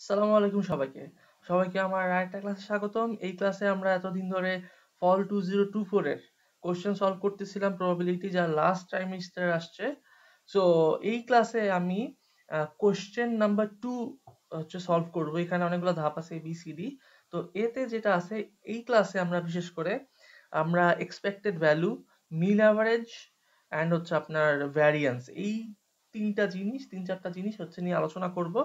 আসসালামু আলাইকুম সবাইকে। সবাইকে আমার আরেকটা ক্লাসে স্বাগতম। এই ক্লাসে আমরা এতদিন ধরে ফল 2024 এর কোশ্চেন সলভ করতেছিলাম প্রবাবিলিটি যা লাস্ট ট্রাইমেস্টার আসছে। সো এই ক্লাসে আমি কোশ্চেন নাম্বার 2 হচ্ছে সলভ করব। এখানে অনেকগুলো ধাপ আছে ABCD। তো এতে যেটা আছে এই ক্লাসে আমরা বিশেষ করে আমরা expected value, mean average and হচ্ছে আপনার ভ্যারিয়েন্স এই তিন চারটা জিনিস হচ্ছে নিয়ে আলোচনা করব।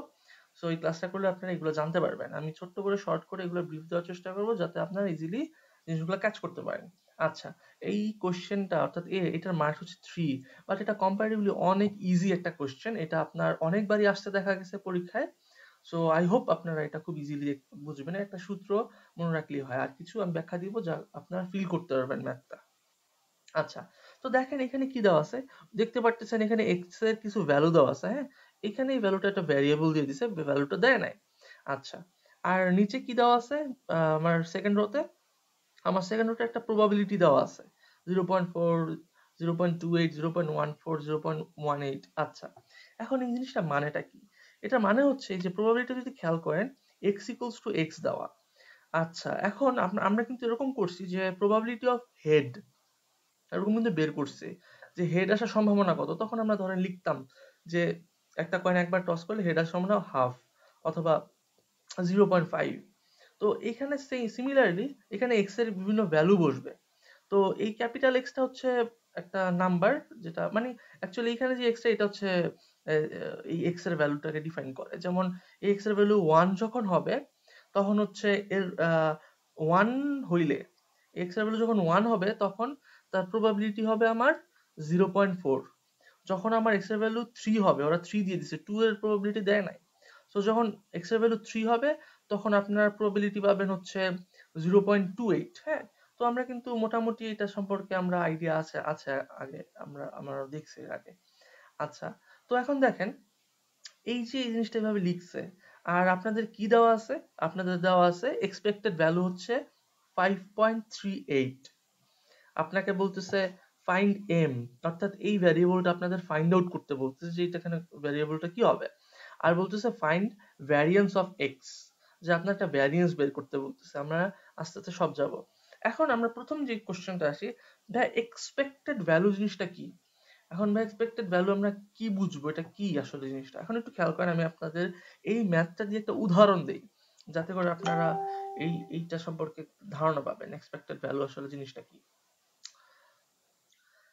সো এই ক্লাসটা করলে আপনারা এগুলো জানতে পারবেন। আমি ছোট্ট করে শর্ট করে এগুলো ব্রিফ দেওয়ার চেষ্টা করব যাতে আপনারা ইজিলি জিনিসগুলো ক্যাচ করতে পারেন। আচ্ছা, এই কোশ্চেনটা অর্থাৎ এটার মার্ক হচ্ছে 3, বাট এটা কম্পারেটিভলি অনেক ইজি একটা কোশ্চেন। এটা আপনার অনেকবারই আসতে দেখা গেছে পরীক্ষায়। সো আই হোপ আপনারা এটা খুব ইজিলি বুঝবেন। একটা সূত্র মনে রাখলেই হয়, আর কিছু আমি ব্যাখ্যা দিব যা আপনারা ফিল করতে পারবেন ম্যাথটা। আচ্ছা, তো দেখেন এখানে কি দেওয়া আছে, দেখতে পারতেছেন এখানে এক্স এর কিছু ভ্যালু দেওয়া আছে। হ্যাঁ, এখানে এই ভ্যালুটা একটা ভ্যারিয়েবল দিয়ে দিছে, ভ্যালুটা দেয় নাই। আচ্ছা, আর নিচে কি দেওয়া আছে, আমার সেকেন্ড রোতে একটা প্রবাবিলিটি দেওয়া আছে 0.4, 0.28, 0.14, 0.18। আচ্ছা, এখন এই জিনিসটা মানেটা কি? এটা মানে হচ্ছে এই যে প্রবাবিলিটি যদি খেয়াল করেন, x ইকুয়ালস টু x দেওয়া। আচ্ছা, এখন আমরা কিন্তু এরকম করছি যে প্রবাবিলিটি অফ হেড এরকম কিন্তু বের করছে যে হেড আসার সম্ভাবনা কত। তখন আমরা ধরেন লিখতাম যে একটা কয়েন একবার টস করলে হেড আসার সম্ভাবনা হাফ অথবা 0.5। তো এখানে সেই সিমিলারলি এখানে এক্স এর বিভিন্ন ভ্যালু বসবে। তো এই ক্যাপিটাল এক্সটা হচ্ছে একটা নাম্বার, যেটা মানে অ্যাকচুয়ালি এখানে যে এক্সটা এটা হচ্ছে এই এক্স এর ভ্যালুটাকে ডিফাইন করে। যেমন এই এক্স এর ভ্যালু 1 যখন হবে তখন হচ্ছে এর 1 হইলে, এক্স এর ভ্যালু যখন 1 হবে তখন তার প্রবাবিলিটি হবে আমার 0.4। যখন আমার এক্স এর ভ্যালু 3 হবে, ওরা 3 দিয়ে দিছে, 2 এর প্রবাবিলিটি দেয় নাই। সো যখন এক্স এর ভ্যালু 3 হবে তখন আপনার প্রবাবিলিটি পাবেন হচ্ছে 0.28। হ্যাঁ, তো আমরা কিন্তু মোটামুটি এটা সম্পর্কে আমরা আইডিয়া আছে আছে আগে আমরা দেখছি এর আগে। আচ্ছা, তো এখন দেখেন এই যে এই জিনিসটা এভাবে লিখছে, আর আপনাদের কি দেওয়া আছে, আপনাদের দেওয়া আছে এক্সপেক্টেড ভ্যালু হচ্ছে 5.38। আপনাকে বলতেছে ফাইন্ড এম, অর্থাৎ এই ভ্যারিয়েবলটা আপনাদের ফাইন্ড আউট করতে বলতেছে যে এটা এখানে ভ্যারিয়েবলটা কি হবে। আর বলতেছে ফাইন্ড ভ্যারিয়েন্স অফ এক্স, যে আপনার একটা ভ্যারিয়েন্স বের করতে বলতেছে। আমরা আস্তে আস্তে সব যাব। এখন আমরা প্রথম যে কোশ্চেনটা আসি, ভাই এক্সপেক্টেড ভ্যালু জিনিসটা কি? এখন ভাই এক্সপেক্টেড ভ্যালু আমরা কি বুঝবো, এটা কি আসলে জিনিসটা? এখন একটু খেয়াল করেন, আমি আপনাদের এই ম্যাথটা দিয়ে একটা উদাহরণ দেই যাতে করে আপনারা এইটা সম্পর্কে ধারণা পাবেন এক্সপেক্টেড ভ্যালু আসলে জিনিসটা কি।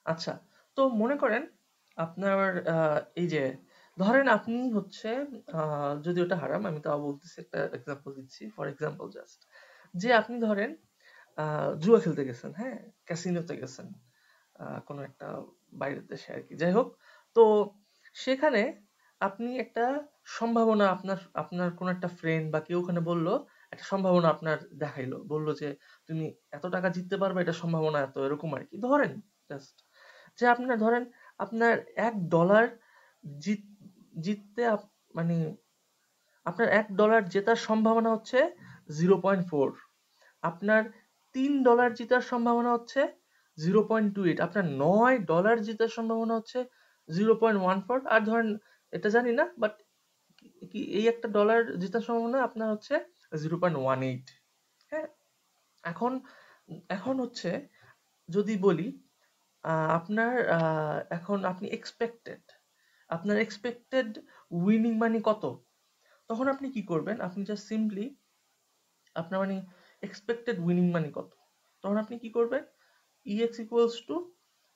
আচ্ছা, তো মনে করেন আপনার এই যে ধরেন আপনি হচ্ছে যদি ওটা হারাম, আমি তাও বলতেছি, একটা এক্সাম্পল দিচ্ছি ফর এক্সাম্পল জাস্ট, যে আপনি ধরেন জুয়া খেলতে গেছেন, হ্যাঁ, ক্যাসিনোতে গেছেন, কোনো একটা বাইরের দেশে আর কি, যাই হোক। তো সেখানে আপনি একটা সম্ভাবনা, আপনার আপনার কোন একটা ফ্রেন্ড বা কেউ ওখানে বললো, একটা সম্ভাবনা আপনার দেখাইলো, বললো যে তুমি এত টাকা জিততে পারবে, এটা সম্ভাবনা এত, এরকম আর কি। ধরেন জাস্ট যে আপনার ধরেন আপনার $1 জিত জিততে মানে আপনার $1 জেতার সম্ভাবনা হচ্ছে 0.4। আপনার $3 জেতার সম্ভাবনা হচ্ছে 0.28। আপনার $9 জেতার সম্ভাবনা হচ্ছে 0.14। আর ধরেন এটা জানি না, বাট কি এই একটা ডলার জেতার সম্ভাবনা আপনার হচ্ছে 0.18। হ্যাঁ, এখন এখন হচ্ছে যদি বলি আপনার এখন আপনি আপনার এক্সপেক্টেড উইনিং মানি কত, তখন আপনি কি করবেন? আপনি জাস্ট সিম্পলি আপনার মানে এক্সপেক্টেড উইনিং মানি কত, তখন আপনি কি করবেন? ex ইকুয়ালস টু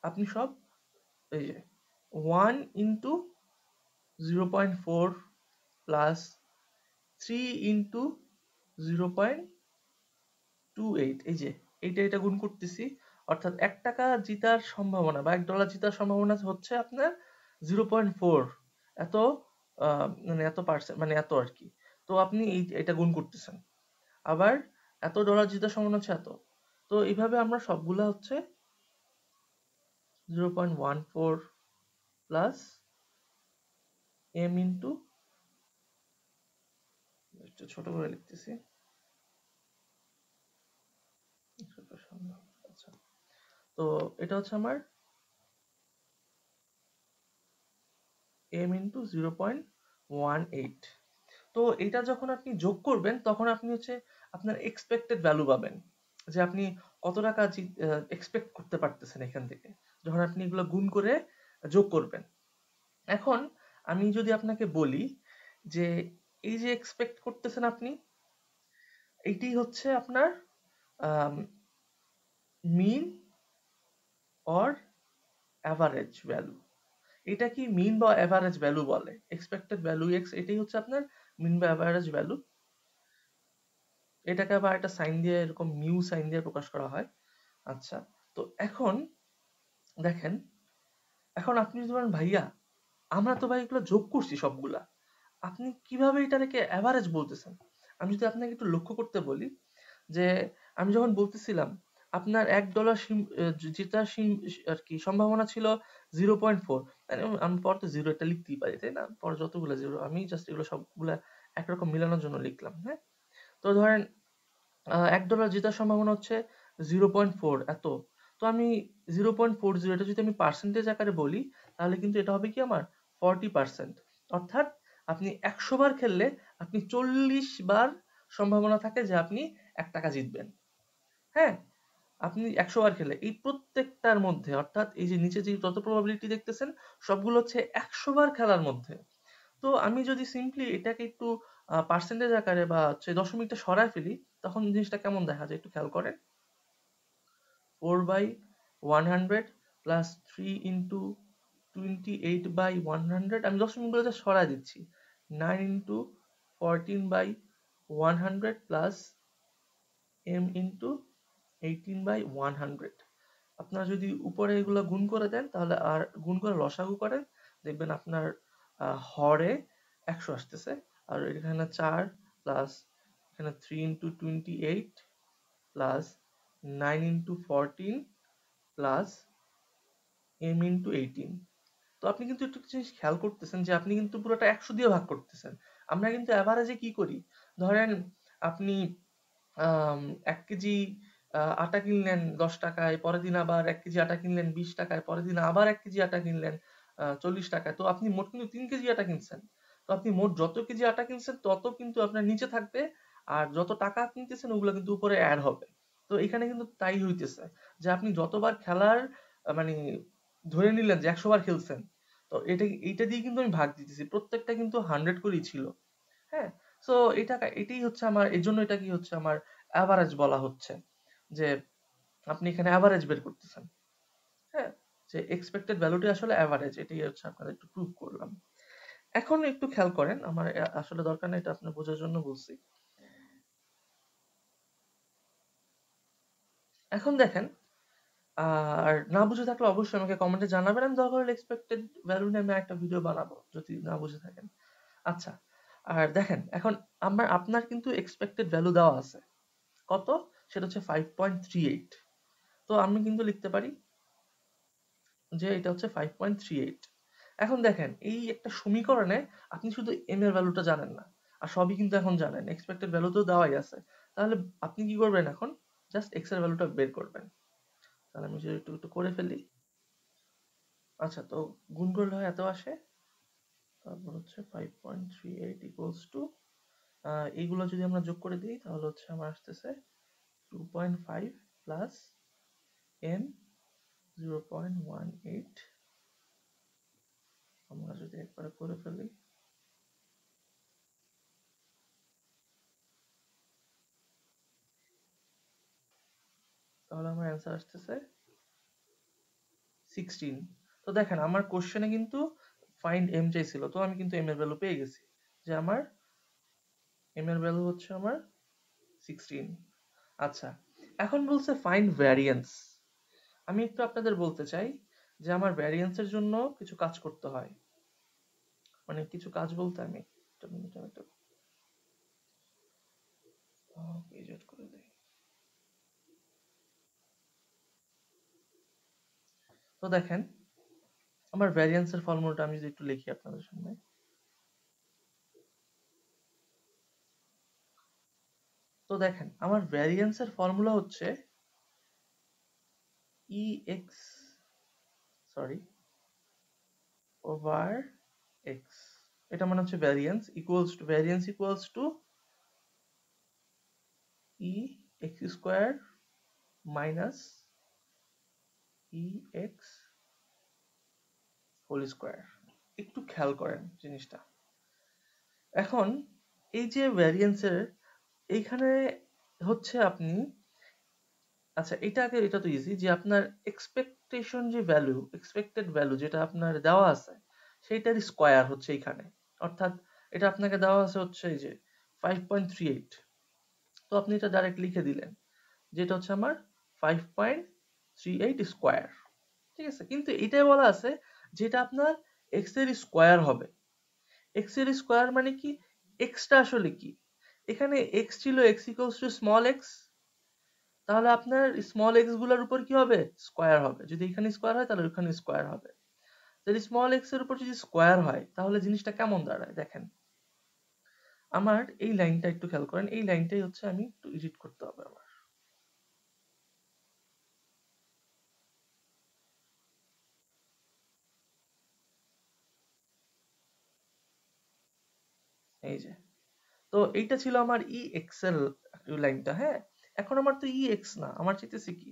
আপনি সব এই যে 1 ইন্টু 0.4 প্লাস 3 ইন্টু 0.28, এই যে এটা গুণ করতেছি। অর্থাৎ $1 জিতার সম্ভাবনা বা $1 জিতার সম্ভাবনা হচ্ছে আপনার 0.4, এত মানে এত পার্সেন্ট, মানে এত আর কি। তো আপনি এটা গুণ করতেছেন, আবার $1 জেতার সম্ভাবনা হচ্ছে এত। তো এইভাবে আমরা সবগুলা হচ্ছে 0.14 প্লাস এম ইন্টু, একটু ছোট করে লিখতেছি, আচ্ছা, তো এটা হচ্ছে আমার এম ইন্টু 0.18। তো এটা যখন আপনি যোগ করবেন তখন আপনি হচ্ছে আপনার এক্সপেক্টেড ভ্যালু পাবেন, যে আপনি কত টাকা এক্সপেক্ট করতে পারতেছেন এখান থেকে যখন আপনি এগুলো গুণ করে যোগ করবেন। এখন আমি যদি আপনাকে বলি যে এই যে এক্সপেক্ট করতেছেন আপনি, এইটি হচ্ছে আপনার মিন অর অ্যাভারেজ ভ্যালু। এটা কি মিন বা অ্যাভারেজ ভ্যালু বলে, এক্সপেক্টেড ভ্যালু এক্স, এটাই হচ্ছে আপনার মিন বা অ্যাভারেজ ভ্যালু। এটাকে আবার একটা সাইন দিয়ে এরকম মিউ সাইন দিয়ে প্রকাশ করা হয়। আচ্ছা, তো এখন দেখেন, এখন আপনি যদি বলেন ভাইয়া আমরা তো ভাই এগুলো যোগ করছি সবগুলা, আপনি কিভাবে এটাকে অ্যাভারেজ বলতেছেন? আমি যদি আপনাকে একটু লক্ষ্য করতে বলি, যে আমি যখন বলতেছিলাম আপনার $1 জেতার আর কি সম্ভাবনা ছিল 0.4, আমি পরে তো জিরো এটা লিখতেই পারি তাই না, পরে যতগুলো জিরো আমি জাস্ট এগুলো সবগুলা একরকম মিলানোর জন্য লিখলাম। হ্যাঁ, তো ধরেন $1 জেতার সম্ভাবনা হচ্ছে 0.4 এত। তো আমি 0.40 এটা যদি আমি পার্সেন্টেজ আকারে বলি তাহলে কিন্তু এটা হবে কি আমার 40%। অর্থাৎ আপনি 100 বার খেললে আপনি 40 বার সম্ভাবনা থাকে যে আপনি $1 জিতবেন। হ্যাঁ, আপনি 100 বার খেলে এই প্রত্যেকটার মধ্যে, অর্থাৎ এই যে নিচে যে যত প্রবাবিলিটি দেখতেছেন সবগুলো হচ্ছে 100 বার খেলার মধ্যে। তো আমি যদি সিম্পলি এটাকে একটু পার্সেন্টেজ আকারে বা হচ্ছে দশমিকটা সরায় ফেলি তখন জিনিসটা কেমন দেখা যায় একটু খেয়াল করেন। 4/100 প্লাস 3 ইন্টু 28/100, আমি দশমিকগুলো যা সরাই দিচ্ছি। 9 ইন্টু 14/100 প্লাস m ইন্টু 18/100। আপনারা যদি উপরে এগুলো গুণ করে দেন তাহলে, আর গুণ করে লসাগু করেন, দেখবেন আপনার হরে 100 আসতেছে। আর এখানে 4 প্লাস এখানে 3 into 28 plus 9 into 14 plus m into 18। তো আপনি কিন্তু একটু জিনিস খেয়াল করতেছেন যে আপনি কিন্তু পুরোটা 100 দিয়ে ভাগ করতেছেন। আমরা কিন্তু অ্যাভারেজে কি করি, ধরেন আপনি 1 কেজি আটা কিনলেন 10 টাকায়, পরের দিন আবার 1 কেজি আটা কিনলেন 20 টাকায়, পরের দিন আবার 1 কেজি আটা কিনলেন 40 টাকায়। তো আপনি মোট কিন্তু 3 কেজি আটা কিনছেন। তো আপনি মোট যত কেজি আটা কিনছেন তত কিন্তু আপনার নিচে থাকবে, আর যত টাকা কিনতেছেন ওগুলো কিন্তু উপরে অ্যাড হবে। তো এখানে কিন্তু তাই হইতেছে যে আপনি যতবার খেলার মানে ধরে নিলেন যে 100 বার খেলছেন, তো এইটা দিয়ে কিন্তু আমি ভাগ দিতেছি, প্রত্যেকটা কিন্তু 100 করেই ছিল। হ্যাঁ, সো এটাই হচ্ছে আমার, এর জন্য এটা কি হচ্ছে আমার অ্যাভারেজ বলা হচ্ছে, যে আপনি এখানে অ্যাভারেজ বের করতেছেন। হ্যাঁ, যে এক্সপেক্টেড ভ্যালুটি আসলে অ্যাভারেজ, এটাই হচ্ছে আপনাদের একটু প্রুভ করলাম। এখন একটু খেয়াল করেন, আমার আসলে দরকার নেই, এটা আপনি বোঝার জন্য বলছি। এখন দেখেন, আর না বুঝে থাকলে অবশ্যই আমাকে কমেন্টে জানাবেন, আমি দরকার হলে এক্সপেক্টেড ভ্যালু নিয়ে আমি একটা ভিডিও বানাবো যদি না বুঝে থাকেন। আচ্ছা, আর দেখেন এখন আপনার কিন্তু এক্সপেক্টেড ভ্যালু দেওয়া আছে কত, সেটা হচ্ছে 5.38। তো আমি কিন্তু লিখতে পারি যে এটা হচ্ছে 5.38। এখন দেখেন এই একটা সমীকরণে আপনি শুধু m এর ভ্যালুটা জানেন না, আর সবই কিন্তু এখন জানেন, এক্সপেক্টেড ভ্যালু তো দেওয়াই আছে। তাহলে আপনি কি করবেন, এখন জাস্ট x এর ভ্যালুটা বের করবেন। তাহলে আমি যদি একটু একটু করে ফেলি। আচ্ছা, তো গুণ করলে হয় এত আসে, তারপর হচ্ছে 5.38 ইকুয়ালস টু, এইগুলো যদি আমরা যোগ করে দিই তাহলে হচ্ছে আমার আসতেছে 2.5 প্লাস m 0.18। আমরা যদি একবারে করে ফেলি তাহলে আমার অ্যান্সার আসতেছে 16। তো দেখেন আমার কোশ্চেনে কিন্তু ফাইন্ড m চাইছিল, তো আমি কিন্তু m এর ভ্যালু পেয়ে গেছি, যে আমার m এর ভ্যালু হচ্ছে আমার 16। আচ্ছা, এখন বলছে ফাইন্ড ভ্যারিয়েন্স। আমি একটু আপনাদের বলতে চাই যে আমার ভ্যারিয়েন্সের জন্য কিছু কাজ করতে হয়, মানে কিছু কাজ বলতে আমি একটা মিনিট আমি একটু পেজ এড করে দিই। তো দেখেন আমার ভ্যারিয়েন্সের ফর্মুলাটা আমি যদি একটু লিখি আপনাদের সামনে। তো দেখেন আমার ভ্যারিয়েন্সের ফর্মুলা হচ্ছে ex, সরি, ওভার x। এটা মানে হচ্ছে variance equals to E X square minus E X whole square. একটু খেয়াল করেন জিনিসটা। এখন এই যে ভ্যারিয়েন্সের এইখানে হচ্ছে আপনি, আচ্ছা এটা তো ইজি, যে আপনার এক্সপেক্টেড ভ্যালু যেটা আপনার দেওয়া আছে সেইটার স্কোয়ার হচ্ছে এইখানে। অর্থাৎ এটা আপনাকে দেওয়া আছে হচ্ছে এই যে 5.38, তো আপনি এটা ডাইরেক্ট লিখে দিলেন যেটা হচ্ছে আমার 5.38 স্কোয়ার। ঠিক আছে, কিন্তু এটাই বলা আছে যেটা আপনার এক্স এর স্কোয়ার হবে। এক্স এর স্কোয়ার মানে কি, এক্সটা আসলে কি, এখানে এক্স ছিল x equals two small x, তাহলে আপনার স্মল এক্স গুলোর উপর কি হবে, স্কোয়ার হবে। যদি এখানে স্কোয়ার হয় তাহলে ওখানে স্কোয়ার হবে। যদি স্মল এক্স এর উপর যদি স্কোয়ার হয় তাহলে জিনিসটা কেমন দাঁড়ায় দেখেন। আমার এই লাইনটা একটু খেয়াল করেন, এই লাইনটাই হচ্ছে আমি একটু এডিট করতে হবে আমার। এই যে, তো এইটা ছিল আমার ই এক্স এর লাইনটা। হ্যাঁ, এখন আমার তো ই এক্স না, আমার চাইতেছি কি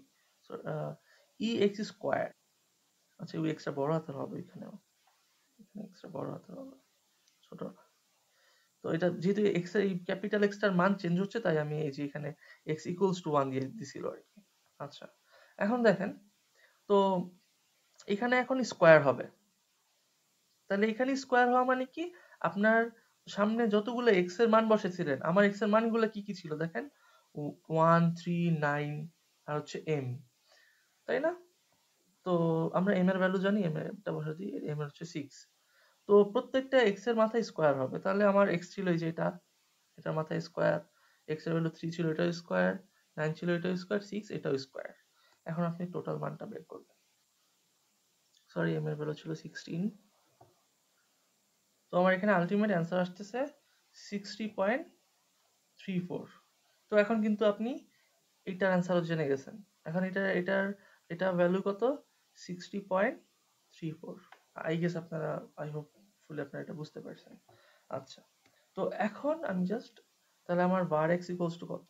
ই এক্স স্কোয়ার। আচ্ছা, ওই এক্সটা বড় হাতের হবে, এখানেও এখানে এক্সটা বড় হাতের হবে, ছোট না। তো এটা যেহেতু এক্স এর এই ক্যাপিটাল এক্সটার মান চেঞ্জ হচ্ছে, তাই আমি এই যে এখানে এক্স ইকুয়ালস টু 1 দিয়ে দিছিল আর কি। আচ্ছা, এখন দেখেন তো এখানে এখন স্কোয়ার হবে, তাহলে এখানে স্কোয়ার হওয়া মানে কি, আপনার সামনে যতগুলো এক্স এর মান বসেছিলেন, আমার এক্স এর মানগুলো কি কি ছিল দেখেন, 1, 3, 9 আর হচ্ছে এম, তাই না? তো আমরা এম এর ভ্যালু জানি, এম এরটা বসে দিই, এম এর হচ্ছে 6। তো প্রত্যেকটা এক্স এর মাথায় স্কোয়ার হবে, তাহলে আমার এক্স ছিল এই যে এটা, এটার মাথায় স্কোয়ার, এক্স এর ভ্যালু 3 ছিল, এটাও স্কোয়ার, 9 ছিল, এটাও স্কোয়ার, 6 এটাও স্কোয়ার। এখন আপনি টোটাল মানটা বের করবেন। সরি, এম এর ভ্যালু ছিল 16, তো আমার এখানে আলটিমেট অ্যান্সার আসতেছে 60.34। তো এখন কিন্তু আপনি এইটার অ্যান্সারও জেনে গেছেন। এখন এটা ভ্যালু কত, 60.34। আই গেস আপনারা, আই হোপ ফুলি আপনারা এটা বুঝতে পারছেন। আচ্ছা, তো এখন আমি জাস্ট, তাহলে আমার var x ইকুয়ালস টু কত,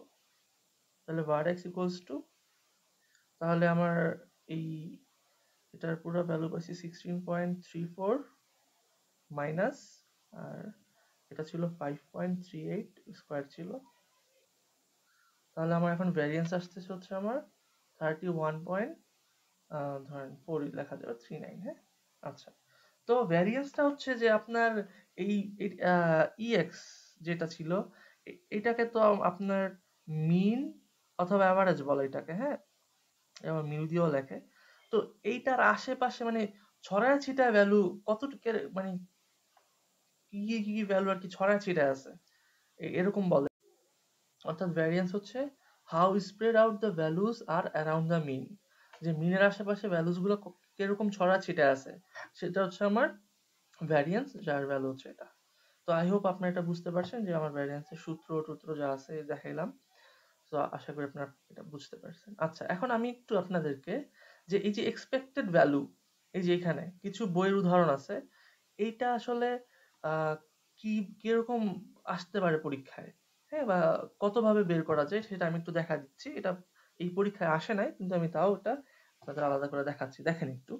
তাহলে var x ইকুয়ালস টু, তাহলে আমার এই এটার পুরো ভ্যালু পাইছি 16.34 মাইনাস, আর এটা ছিল 5.38 স্কোয়ার ছিল, তাহলে আমার এখন ভ্যারিয়েন্স আসতেছে হচ্ছে আমার 31 পয়েন্ট, ধরেন 4 লেখা যাবে 39। হ্যাঁ, আচ্ছা, তো ভ্যারিয়েন্সটা হচ্ছে যে আপনার এই ইএক্স যেটা ছিল, এটাকে তো আপনার মিন অথবা অ্যাভারেজ বলে এটাকে। হ্যাঁ, এবার মিউ দিয়েও লেখে। তো এইটার আশেপাশে মানে ছড়ায় ছিটায় ভ্যালু কতটুকু, মানে কি কি কি ভ্যালু আর কি ছড়ায় ছিটায় আছে এরকম বলে। অর্থাৎ ভ্যারিয়েন্স হচ্ছে how spread out the values are around the mean, যে মিনের আশেপাশে ভ্যালুস গুলো কিরকম ছড়া ছিটে আছে, সেটা হচ্ছে আমার ভ্যারিয়েন্স, যার ভ্যালু হচ্ছে এটা। তো আই হোপ আপনারা এটা বুঝতে পারছেন যে আমার ভ্যারিয়েন্সের সূত্র টুত্র যা আছে দেখাইলাম। তো আশা করি আপনারা এটা বুঝতে পারছেন। আচ্ছা, এখন আমি একটু আপনাদেরকে যে এই যে এক্সপেক্টেড ভ্যালু, এই যে এখানে কিছু বইয়ের উদাহরণ আছে, এইটা আসলে আহ কি কিরকম আসতে পারে পরীক্ষায়, হ্যাঁ, বা কতভাবে বের করা যায় সেটা আমি একটু দেখা দিচ্ছি। এটা এই পরীক্ষায় আসে নাই, কিন্তু আমি তাও এটা আপনাদের আলাদা করে দেখাচ্ছি, দেখেন একটু।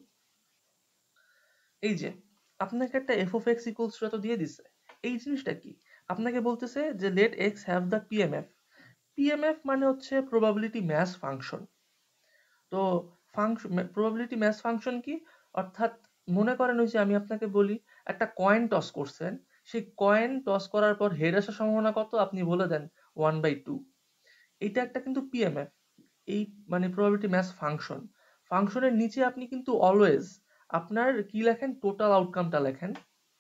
এই যে আপনাকে একটা F of X equals to এত দিয়ে দিছে, এই জিনিসটা কি, আপনাকে বলতেছে যে let X have the PMF. PMF মানে হচ্ছে প্রবাবিলিটি ম্যাস ফাংশন। তো ফাংশন, প্রবাবিলিটি ম্যাস ফাংশন কি, অর্থাৎ মনে করেন ওই যে আমি আপনাকে বলি একটা কয়েন টস করছেন, সেই কয়েন টস করার পর হেড আসার সম্ভাবনা কত, আপনি বলে দেন 1/2। এটা একটা কিন্তু পিএমএফ, এই মানে প্রবাবিলিটি ম্যাস ফাংশন। ফাংশনের নিচে আপনি কিন্তু অলওয়েজ আপনার কি লেখেন, টোটাল আউটকামটা লেখেন।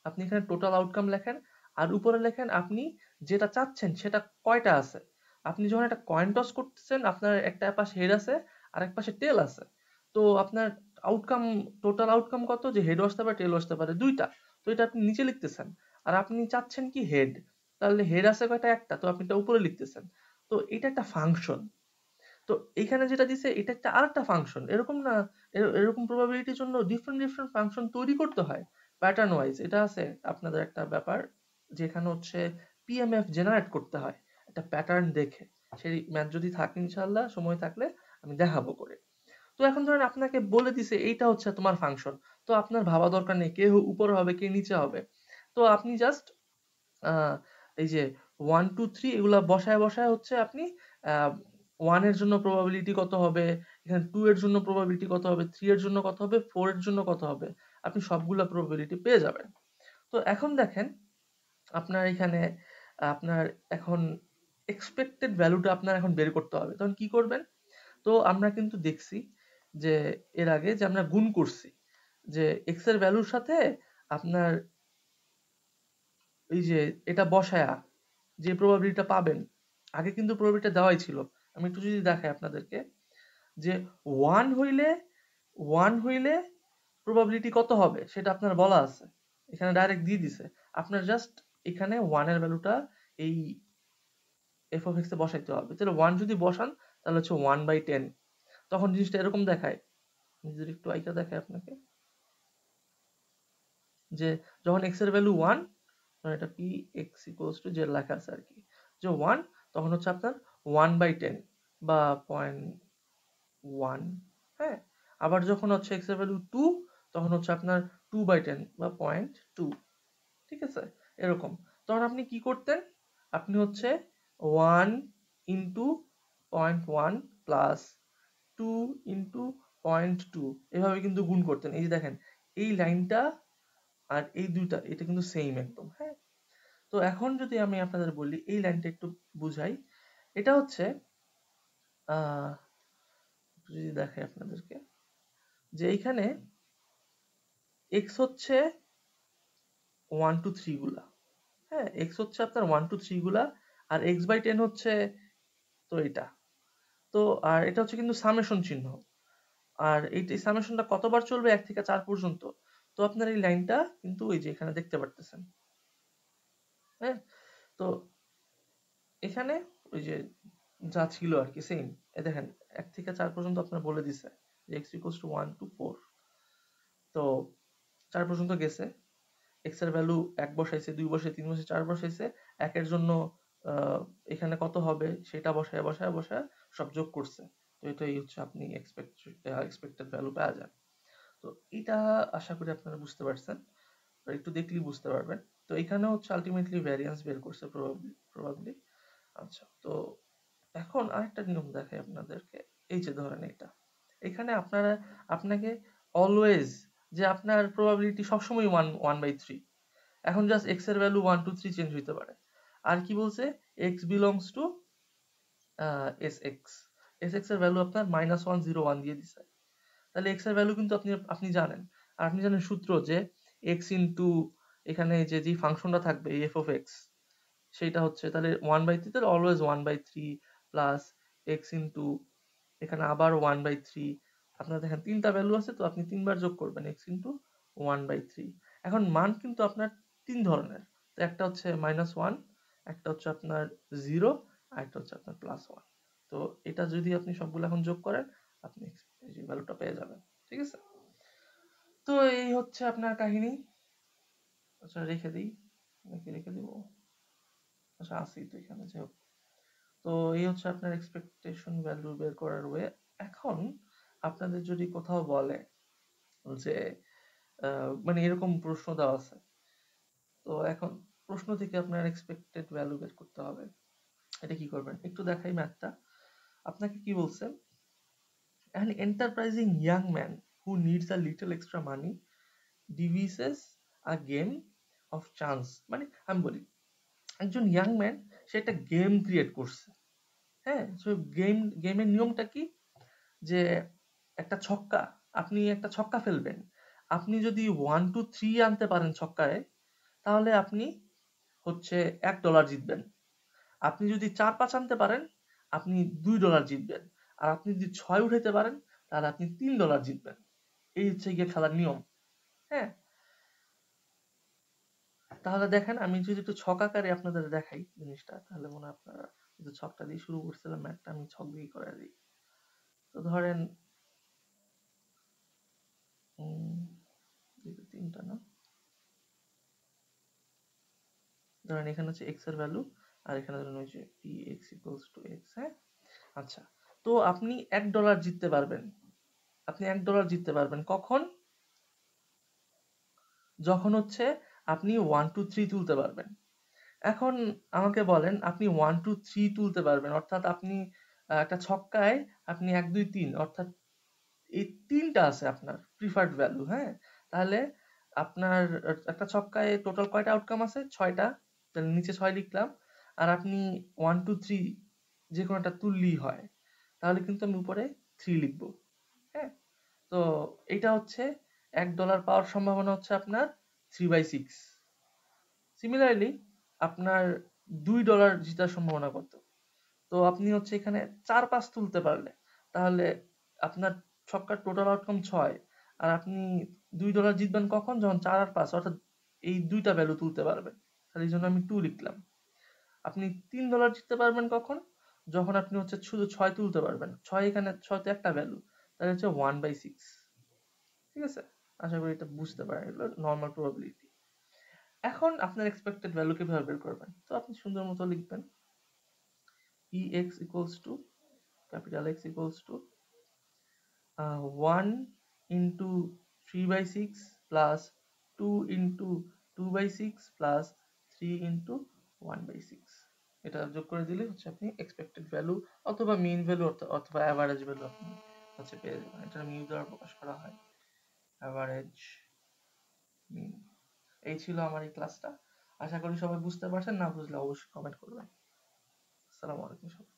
আপনি এখানে টোটাল আউটকাম লেখেন, আর উপরে লেখেন আপনি যেটা চাচ্ছেন সেটা কয়টা আছে। আপনি যখন একটা কয়েন টস করতেছেন, আপনার একটা পাশে হেড আছে আর এক পাশে টেল আছে, তো আপনার আউটকাম, টোটাল আউটকাম কত, যে হেড আসতে পারে টেল আসতে পারে দুইটা, তো এটা আপনি নিচে লিখতেছেন। আর আপনি চাচ্ছেন কি হেড, তাহলে হেড আছে কয়টা, একটা, তো আপনি এটা উপরে লিখতেছেন। তো এটা একটা ফাংশন। তো এখানে যেটা দিছে এটা একটা আরেকটা ফাংশন, এরকম না, এরকম প্রবাবিলিটির জন্য ডিফারেন্ট ডিফারেন্ট ফাংশন তৈরি করতে হয়। প্যাটার্ন ওয়াইজ এটা আছে আপনাদের একটা ব্যাপার, যেখানে হচ্ছে পিএমএফ জেনারেট করতে হয় একটা প্যাটার্ন দেখে। সেই ম্যাথ যদি থাকে ইনশাল্লাহ সময় থাকলে আমি দেখাবো করে। তো এখন ধরেন আপনাকে বলে দিছে এইটা হচ্ছে তোমার ফাংশন, তো আপনার ভাবা দরকার নেই কে উপরে হবে কে নিচে হবে। তো আপনি জাস্ট এই যে 1 2 3 এগুলা বসায় বসায় হচ্ছে আপনি 1 এর জন্য প্রবাবিলিটি কত হবে, এখানে 2 এর জন্য প্রবাবিলিটি কত হবে, 3 এর জন্য কত হবে, 4 এর জন্য কত হবে, আপনি সবগুলা প্রবাবিলিটি পেয়ে যাবেন। তো এখন দেখেন আপনার এখানে আপনার এখন এক্সপেক্টেড ভ্যালুটা আপনার এখন বের করতে হবে। তখন কি করবেন? তো আমরা কিন্তু দেখছি যে এর আগে যে আমরা গুণ করছি যে এক্স এর ভ্যালুর সাথে আপনার এই যে এটা বসায়া যে প্রবাবিলিটিটা পাবেন, আগে কিন্তু প্রবাবিলিটিটা দেওয়াই ছিল। আমি একটু যদি দেখাই আপনাদেরকে যে 1 হইলে 1 হইলে প্রবাবিলিটি কত হবে সেটা আপনার বলা আছে, এখানে ডাইরেক্ট দিয়ে দিছে। আপনার জাস্ট এখানে 1 এর ভ্যালুটা এই এফ অফ এক্স এ বসাইতে হবে। তাহলে 1 যদি বসান তাহলে হচ্ছে 1/10, তখন জিনিসটা এরকম দেখায়। যদি একটু আইকা দেখায় আপনাকে যে যখন x এর ভ্যালু 1, তখন এটা p x = যে লেখা আছে আর কি, যে 1 তখন হচ্ছে আপনার 1/10 বা 0.1। হ্যাঁ, আবার যখন হচ্ছে x এর ভ্যালু 2 তখন হচ্ছে আপনার 2/10 বা 0.2। ঠিক আছে, এরকম। তখন আপনি কি করতেন? আপনি হচ্ছে 1 ইন্টু 0.1 প্লাস 2 ইন্টু 0.2 এভাবে কিন্তু গুণ করতেন। এই যে দেখেন এই লাইনটা আর এই দুইটা এটা কিন্তু সেম একদম। হ্যাঁ, তো এখন যদি আমি আপনাদের বলি এই লাইনটা একটু বুঝাই, এটা হচ্ছে যদি দেখাই আপনাদেরকে যে এইখানে x হচ্ছে 1 2 3 গুলা। হ্যাঁ, x হচ্ছে আপনার 1 2 3 গুলা, আর x/10 হচ্ছে তো এটা। তো আর এটা হচ্ছে কিন্তু সামেশন চিহ্ন, আর এই সামেশনটা কতবার চলবে 1 থেকে 4 পর্যন্ত। তো আপনার এই লাইনটা কিন্তু এই যে এখানে দেখতে পারতেছেন। হ্যাঁ, তো এখানে ওই যে যা ছিল আর কি সেম। দেখেন 1 থেকে 4 পর্যন্ত আপনার বলে দিছে যে x = 1 to 4। তো 4 পর্যন্ত গেছে, x এর ভ্যালু 1 বসাইছে, 2 বসাইছে, 3 বসাইছে, 4 বসাইছে। 1 এর জন্য এখানে কত হবে সেটা বসায় বসায় বসায় সব যোগ করছে। তো এটাই হচ্ছে আপনি এক্সপেক্টেড ভ্যালু পাওয়া যায়। তো এটা আশা করি আপনারা বুঝতে পারছেন, একটু দেখলেই বুঝতে পারবেন। তো এখানে হচ্ছে আলটিমেটলি ভ্যারিয়েন্স বের করছে প্রবাবলি। আচ্ছা, তো এখন আরেকটা নিয়ম দেখাই আপনাদেরকে। এই যে ধরেন এটা, এখানে আপনাকে অলওয়েজ যে আপনার প্রবাবিলিটি সবসময় 1/3। এখন জাস্ট x এর ভ্যালু 1 2 3 চেঞ্জ হইতে পারে। আর কি বলছে? x belongs to sx, sx এর ভ্যালু আপনার -101 দিয়ে দিছে। তাহলে x এর ভ্যালু কিন্তু আপনি জানেন, আর আপনি জানেন সূত্র যে x ইনটু এখানে যে ফাংশনটা থাকবে f of x, সেটা হচ্ছে তাহলে 1/3, তাহলে অলওয়েজ 1/3 প্লাস x ইনটু এখানে আবার 1/3। আপনার দেখেন তিনটা ভ্যালু আছে, তো আপনি তিনবার যোগ করবেন x ইনটু 1/3। এখন মান কিন্তু আপনার তিন ধরনের, তো একটা হচ্ছে -1, একটা হচ্ছে আপনার 0, আর একটা হচ্ছে আপনার +1। তো এটা যদি আপনি সবগুলো এখন যোগ করেন আপনি এই যে ভ্যালুটা পেয়ে যাবেন। ঠিক আছে, তো এই হচ্ছে আপনার কাহিনী। আচ্ছা রেখে দিই নাকি রেখে দিব? আচ্ছা আসি তো এখানে, যাই হোক। তো এই হচ্ছে আপনার এক্সপেকটেশন ভ্যালু বের করার ওয়ে। এখন আপনাদের যদি কোথাও বলে যে মানে এরকম প্রশ্ন দেওয়া আছে, তো এখন প্রশ্ন থেকে আপনার এক্সপেক্টেড ভ্যালু বের করতে হবে, এটা কি করবেন একটু দেখাই ম্যাথটা। আপনাকে কি বলছে? an enterprising young man who needs a little extra money devises a game of chance। মানে আমি বলি একজন ইয়াং ম্যান সে একটা গেম ক্রিয়েট করছে। হ্যাঁ, সো গেমের নিয়মটা কি? যে একটা ছক্কা, আপনি একটা ছক্কা ফেলবেন, আপনি যদি 1 2 3 আনতে পারেন ছক্কায়, তাহলে আপনি হচ্ছে $1 জিতবেন। আপনি যদি 4 5 আনতে পারেন আপনি $2 জিতবেন। আর আপনি যদি 6 উঠাইতে পারেন তাহলে আপনি $3 জিতবেন। এই হচ্ছে গিয়ে খেলার নিয়ম। হ্যাঁ, তাহলে দেখেন আমি যদি একটু ছক আকারে আপনাদের দেখাই জিনিসটা, তাহলে মনে হয় আপনারা যে ছকটা দিয়ে শুরু করছিলাম ম্যাথটা, আমি ছক দিয়ে করে দিই। তো ধরেন তিনটা না, ধরেন এখানে হচ্ছে x এর ভ্যালু, আর এখানে ধরেন ওই যে px equals to x, হ্যাঁ? আচ্ছা, তো আপনি $1 জিততে পারবেন। আপনি $1 জিততে পারবেন কখন? যখন হচ্ছে আপনি 1 2 3 তুলতে পারবেন। এখন আমাকে বলেন আপনি 1 2 3 তুলতে পারবেন, অর্থাৎ আপনি একটা ছক্কায় আপনি 1 2 3 অর্থাৎ এই 3টা আছে আপনার প্রিফার্ড ভ্যালু, হ্যাঁ? তাহলে আপনার একটা ছক্কায় টোটাল কয়টা আউটকাম আছে? 6টা। তাহলে নিচে 6 লিখলাম। আর আপনি 1 2 3 যে কোনো একটা তুললেই হয়। তাহলে কিন্তু আমি উপরে 3 লিখবো, হ্যাঁ? তো এটা হচ্ছে $1 পাওয়ার সম্ভাবনা হচ্ছে আপনার 3/6। সিমিলারলি আপনার $2 জেতার সম্ভাবনা কত? তো আপনি হচ্ছে এখানে 4 5 তুলতে পারলে, তাহলে আপনার ছক্কার টোটাল আউটকাম 6, আর আপনি $2 জিতবেন কখন? যখন 4 আর 5 অর্থাৎ এই দুইটা ভ্যালু তুলতে পারবেন। তাহলে এই জন্য আমি 2 লিখলাম। আপনি $3 জিততে পারবেন কখন? যখন আপনি হচ্ছে শুধু 6 তুলতে পারবেন। 6 এখানে 6 তো একটা ভ্যালু, তাহলে হচ্ছে 1/6। ঠিক আছে? আশা করি এটা বুঝতে পারেন, এগুলো নর্মাল প্রবাবিলিটি। এখন আপনার এক্সপেক্টেড ভ্যালু কিভাবে বের করবেন? তো আপনি সুন্দর মতো লিখবেন ex equals to capital X equals to 1 into 3/6 plus 2 into 2/6 plus 3 into 1/6। এটা যোগ করে দিলে হচ্ছে আপনি এক্সপেক্টেড ভ্যালু অথবা মিন ভ্যালু অথবা অ্যাভারেজ ভ্যালু আপনি হচ্ছে পেয়ে যাবেন। এটা মিউ দ্বারা প্রকাশ করা হয়, অ্যাভারেজ মিন। এই ছিল আমার এই ক্লাসটা। আশা করি সবাই বুঝতে পারছেন। না বুঝলে অবশ্যই কমেন্ট করবেন। আসসালামু আলাইকুম।